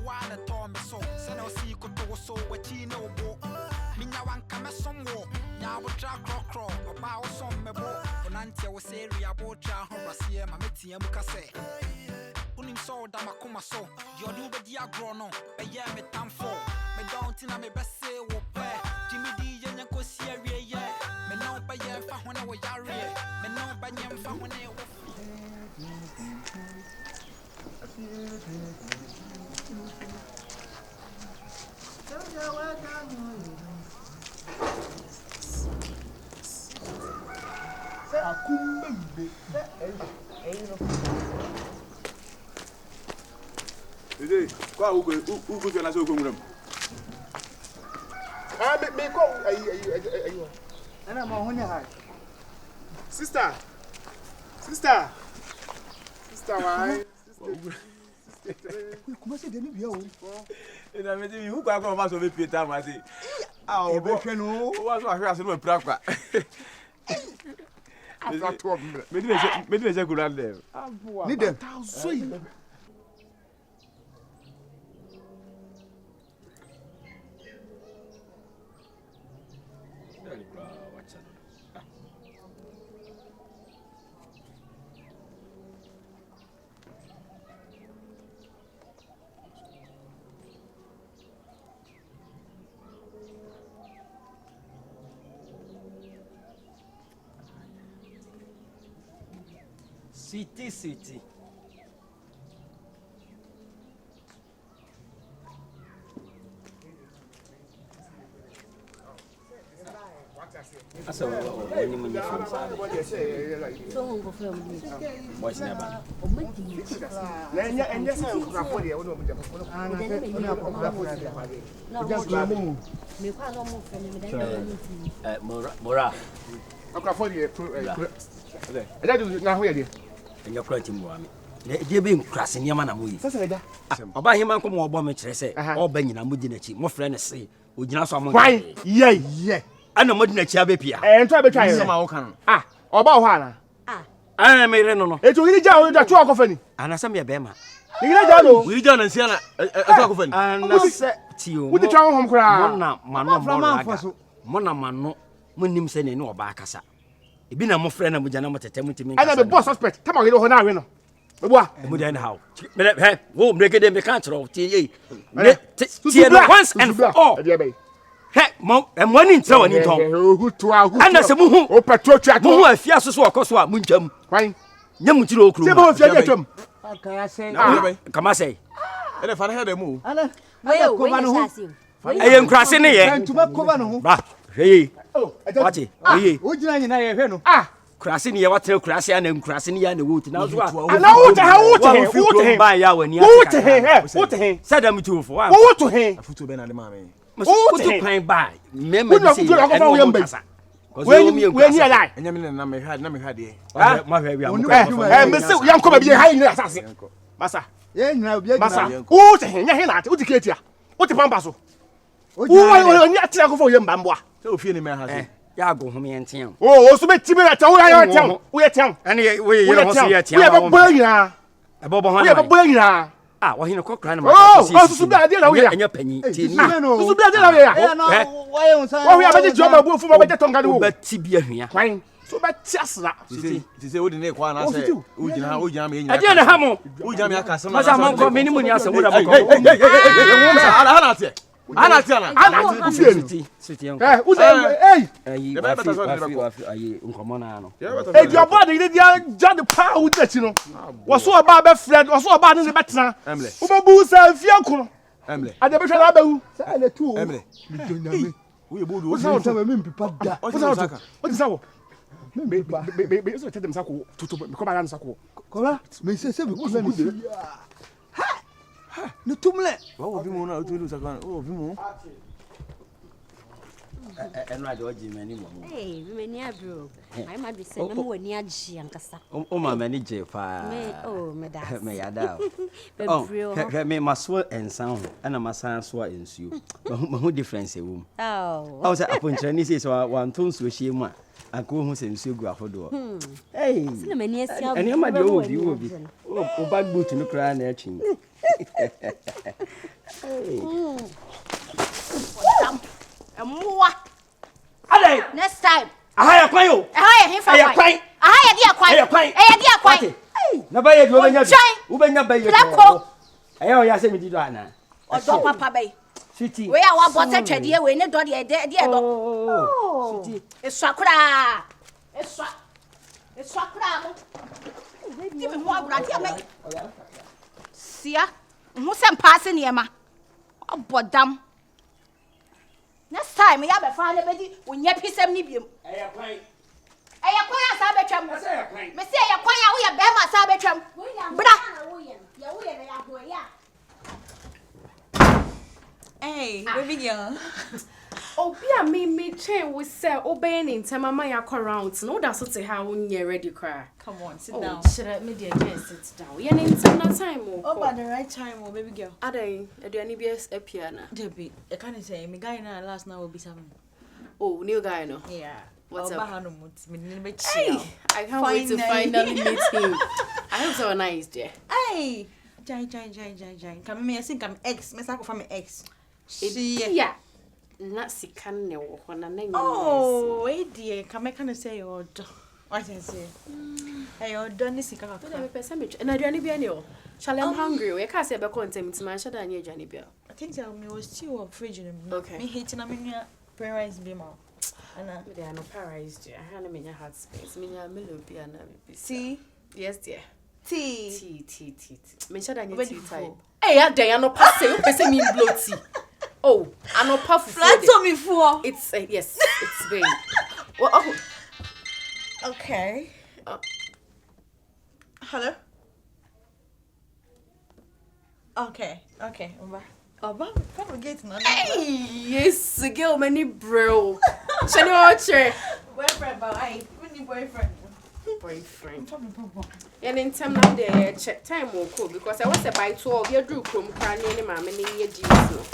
one at all, so send us equal to so what you know. Mina one come some war. Now we try crow about some mebo. On until we say we are both Horacia, Mameti and Mukase. Unim so Damakuma so. You're do the diagrono, a year me time for. Me don't in a me best say, Jimmy D. Yanko Sierra, yeah. Me no by year for when I was Yari. Me no by year for when I was. Qual o que eu nasceu com o nome? Ah, me qual aí. Ana, mas onde é? Sister, why? Como você deu viu? Ainda me diz, o qual vai sobre Peter, mas ah, o bom não, o acho assim não é pra cá. Me diz curar dele. Ah, boa. Me deu. Tá sui. City. Asa wani mun yi from sa. So on go from me. Boys never. Enya sa ku afọ de woni o mu de. Me kwa no mo fele me dey. Mora. Aku afọ de Eda do na ho ye de. Enya kura ti mo ami. Je be nkrase niam na mo yi. Sasa eda. Oba hima ko mo obo me kire se. Oba nyina mo gina chi. Mo frɛ ne se. O gina so mo. Why? Yeah. Ana mo dina chi abepia. Nto abetwa ye. Sama wo kan. Ah, oba ho ana. Me re no. Eto yiri ja o da tu akofani. Ana sam ye be ma. Yiri ja no. We ja na nsia na eto akofani. Ana se ti o. Wo ti twa ho kura. Mo na mano mo raga. Mo na mano mo nim se ne ne oba akasa. Ebi na mo frɛ na mo jana mo tete mo timi. Ana be boss suspect. Tama yiri ho na awe no. Beboa. Mo dey how. He, wo break dem be kan tro. Ti ye. Ti once and for all. He, mo ni ntra wani ton. Ana se mo hu. O petrol twa. Mo hu afia so okoso a mo ntwam. Kwan. Nya mo tiri okru. Se mo afia ya twam. Kama say. Ele fa na he dem o. Ana. Aya ko ba no ho. Aye nkrase ne ye. Ntuma ko ba no ho. Ba. Hei. Wati. Hei. O gina nyina ye hwe no. Krase ne ye watere krase ana nkrase ne ya na wuti na so a. Ana wuti he. Ba ya wani Wuti he. Wuti he. Sadam tu fo wa. Wuti he. Afutu be na de ma me. Wuti kwan ba. Me me say. We ni alai. Enya me na me hwa de. Ma hwa wi am. Me say yam ko ba bi ha ni asase. Masa. Ye nyina obi agina. Masa. Wuti he nya he na ate. Wuti ketia. Wuti pamba so. Wo ni ate akofo ye mbamboa. Se ofie ni me ha se. Ya go ho me entiam. O so be tibi na ta wo ya tiam. Wo ye tiam. Ane we ye ho se ye tiam. Wo ye ba boy nyina. E bo bo ho Wo na. ye ba boy nyina. Wo hin ko kra na ma. Oh, so be ade na wo ya. Enya panyi. Ti ni. So be ade na wo ya. Wo ye unsa. Wo ya ba je joba bu fu ma ba je tonga de wo. Ba ti bi ahua. Kwan. So be ti asra. Ti se wo di ne kwa na se. O gina me enya. Ade na ha mo. O gina me aka se. Masa man ko me ni mu ni asa wo da mo ko. Ana ate. Ana Siti. Hey. Ayi nkomo na no. E di oba de dia jade pa wo tachi no. Wo so oba be friend, wo so oba ne be tena. Wo be bu sa afia ko. Emle. Ade be hwe na ba wu. Sa na tu. Emle. Wo ye bodu. Wo sa o tama me mpipa da. Wo sa o. Wo sa wo. Me so tete dem sako. Tutu me ko ba na sako. Ko ba? Me se be ko na ni. Ne tumle. Wo bi mo na o tu lu saka. O bi mo. Eno ade oji mani mo. Me ni abro. Ai ma bi se me mo ni agye ankasa. O ma mani je fa. Me da. Me ya da. Bebrio. Me maso ensan ho. Ana masan so ensuo. Mahu difference e wo. Oh. Say aponchira ni say so wan ton so hie mu a. Anko hu se nsuo gu afodo. Hey. Sina mani asia. Ene ma de o bi. O bag boot no kra na achi. More. Ale. Next time. Ahaya kwan yo. Ahaya him for kwan. Ahaya dia kwan. Ahaya dia kwan. Na ba ye do benya. Ubenya ba ye. Aya o ya se mi di do ana. Odo papa bay. Sweetie. We are one bottle twede we ne do de do. Oh. Sweetie. Eswakura. Eswakura mo. Give me more brand here me. Sia. Who sem pass niema. Obodam. Next time ya be fa le bedi wonya pisem ni biem. Aya kwan. Aya kwan asa betwam. Me say aya kwan. Me say aya kwan ya wo ya be ma asa betwam. Bra. Ya wo ya na ya ho ya. Hey, baby girl. Obia me chain we say obeying in time my around. No that's what how when you're ready cry. Come on, sit down. Should I me dear sit down. You in time no time Oh, by the right time, oh baby girl. Adai, do any be a piano. Debbie, I can't say me guy na last now will be something. Oh, new guy no. Yeah. What's up? Hey, I can't wait to finally meet him. I hope so nice dear. Hey, Jai. Come me I think I'm ex. Me sako from ex. Yeah. Not si can no when I name. Oh, wait dear, come I can say your what I say. Hey, your done is sika. And I do any be shall I'm hungry. We can't say about content to my shadow and your Johnny Bell. I think that me was still of fridge. Okay. Me hating a menu parents be more. They are no paralyzed. I had a heart space. Minya melody and see? Yes, dear. Tea. Me shadow and your tea time. Hey, they are no pass. You person mean blow tea. Oh, I know puff flat on me for. It's yes, it's very. Well, oh. Okay. Hello. Okay. Oba, come get now. Hey, yes, girl, many bro. Shall you watch it? Boyfriend, but I many boyfriend. And in time now the check time will cool because I was a by 12 year drew from cranny and mamma and year Jesus.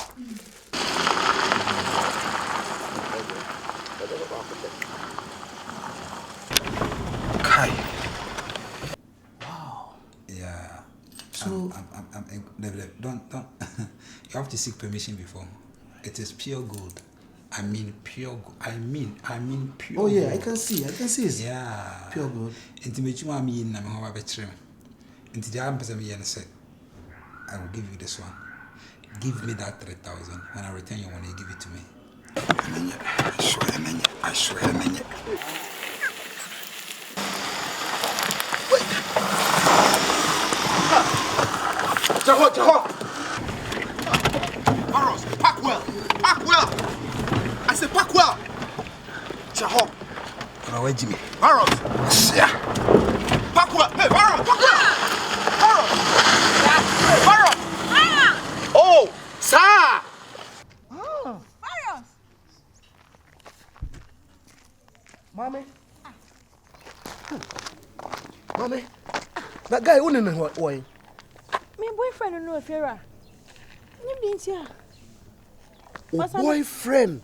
Kai. Wow. Yeah. So don't you have to seek permission before. It is pure gold. I mean pure gold. I mean pure gold. Oh yeah, I can see it. Yeah. Pure gold. Intimate I mean na me ho abetre. Inti dia am me yen say I will give you this one. Give me that 3,000. When I return your money, give it to me. I swear. Jaho. Barros, pack well. I said pack well. Jaho. Now wait, Jimmy. Barros. Yeah. Pack well. Hey, Barros, pack well. Barros. Oh, sir. Marius. Mommy. That guy who in what way? My boyfriend don't know if you're you been here. Boyfriend.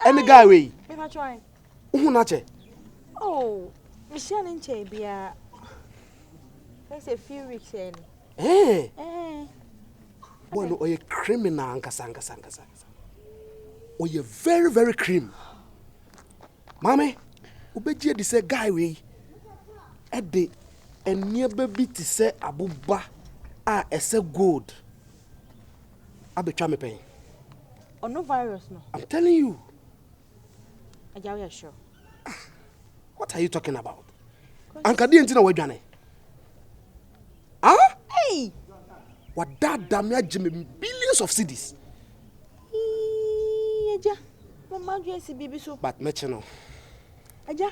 Any guy way? If I try. Who not che? Oh, Michelle in Chabia. That's a few weeks in. Eh. Boy, no, you're criminal, Ankasa. Oh, you're very, very cream. Mommy, Ubeji di say guy way. Ede, and near baby to say abuba. Ese gold. I be trying me pay. Oh, no virus, no. I'm telling you. Are you sure? What are you talking about? Anka di enti na wadwane. Huh? Hey! What that damn ya Jimmy billions of cedis. Aja, mama do see baby so. But mecheno. Aja,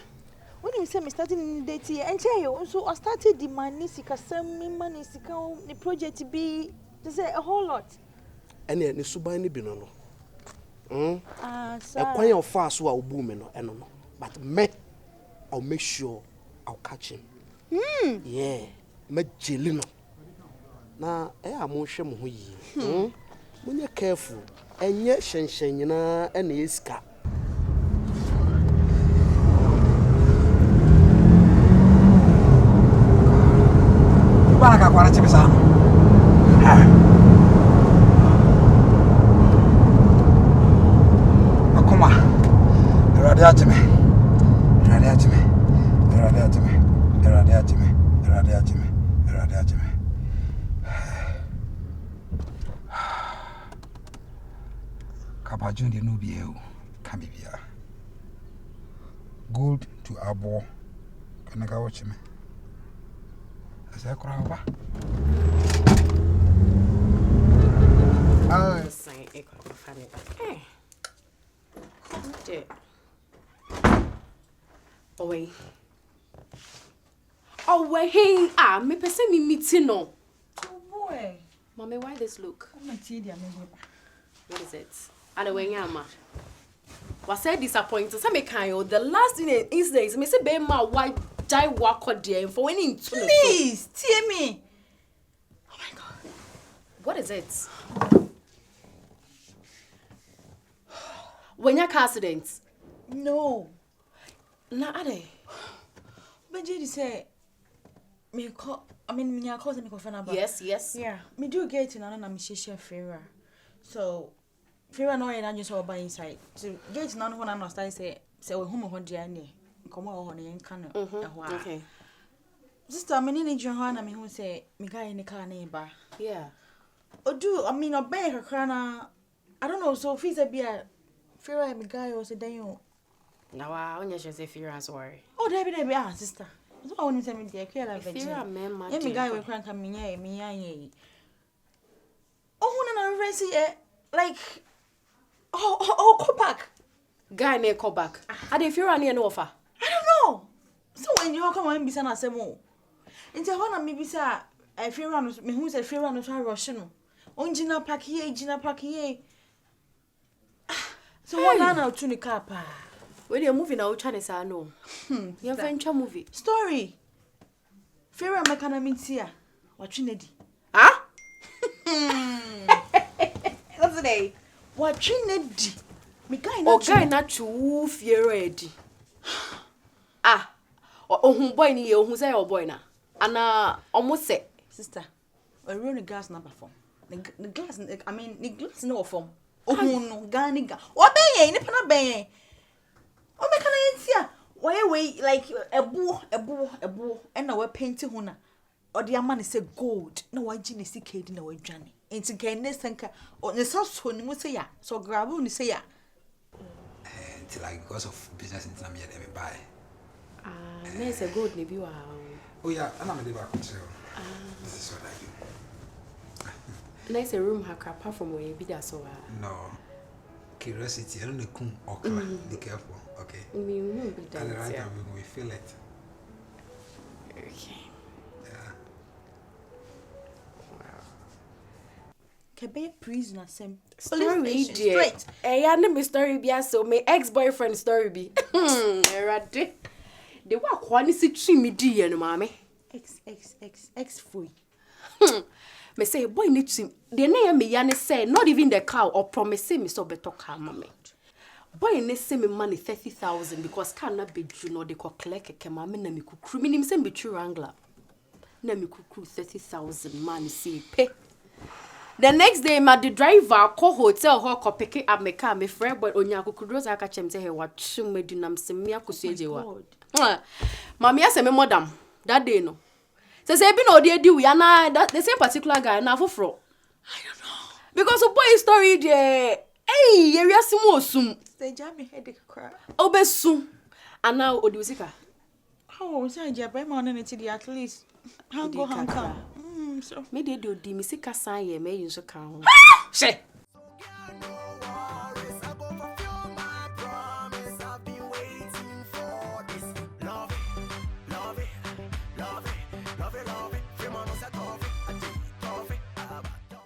when you say me starting in the date and tell you so I started the money sika some money sika the project be to say a whole lot. Ene ni suban ni bi no no. Sir. E kwan your fast so a obu me no eno no. But me I'll make sure I'll catch him. Yeah. Me jeli no. Na amo hwe mo ho yi. Munye careful. Enye hyenhyen nyina ene esika. Bana ka kwara chibisa. Radiatime. Radiatime. Radiatime. Radiatime. Radiatime. Radiatime. Kapa June de no be you. Can be here. Gold to Abo. Can I go watch me? As I cry over. Saying it could find it back. Hey. Away. Away. Ah, me pese me meeting no. Oh boy. Mommy, why this look? I'm not tea, What is it? And away, Yama. Was I disappointed? Some kind the last incident, me say, be my white jai walk or dear for winning. Please, tear me. Oh my God. What is it? When your car accident? No. Na ade. But Judy say, me call. I mean, me call me call number. Yes. Yeah. Me do get in and I'm share Farah. So Farah no and just all by inside. So get in and when I'm not say we home on the ne. Come on and can. Okay. Sister, me need Johanna me who say me guy in the car neighbor. Yeah. I mean, obey her crana. I don't know. So if he's a beer, Farah me guy or say then Now I only just say fear as worry. Oh, there be sister. So I want to tell me the clear like Fear a man, my me guy will crank me me. Oh, no, like go back. Guy may call back. I didn't fear any offer. I don't know. So when you come on, be sana semo. Into one maybe say I fear on me who said fear on try rushing. On Gina Pack here. So one now to the car pa. When you're moving out, Chinese, I know. Your venture movie. Story. Fear mekana mintia. Watching Eddie. Ah? What's the day? Watching Eddie. Me guy not too fear ready. Ah. Oh, boy, ni who say oh boy na. Ana almost say sister. I run the glass number form. The glass the glass no form. Oh no, ganiga. What be ni pana be? Oh me kana yentia. Why like a boo and now we painting hona. Or the man say gold. No why gini si kedi na we dwane. Enti kan ne sanka o ne so ni mu say ya. So grab ni say ya. Till like because of business in Zambia they may buy. Nice a good maybe wow. Oh yeah, and I'm a back with you. This is what I do. Nice a room hacker apart from where you be there so No. Curiosity, I don't know okra. Be careful, okay? We won't be At the right there. time we feel it. Okay. Yeah. Kebe prisoner sem. Story straight. I name story be so my ex-boyfriend story be. Erade. The work one is me di no mama. Ex free. Me say boy need to the name me yan say not even the cow or promise me so better car mama. Boy ne say me money 30,000 because cannot be you know they call collect ke mama na me kukru minim say be true wrangler. Na me kukru 30,000 man see pay. The next day, my driver call hotel ho pick up my car, my friend, but onya kukudros aka chem say he watch me do nam se me akusejewa. Mama ya say me madam that day no. Say be no dey we na that the same particular guy na foforo. I don't know. Because a boy story there. Hey, you are osum. They jam me headache cry. Obesu. And now odusika. Oh, say je buy my on the at least. Hang go hang come. So me dey do di me sika san ye me yin so kan ho. She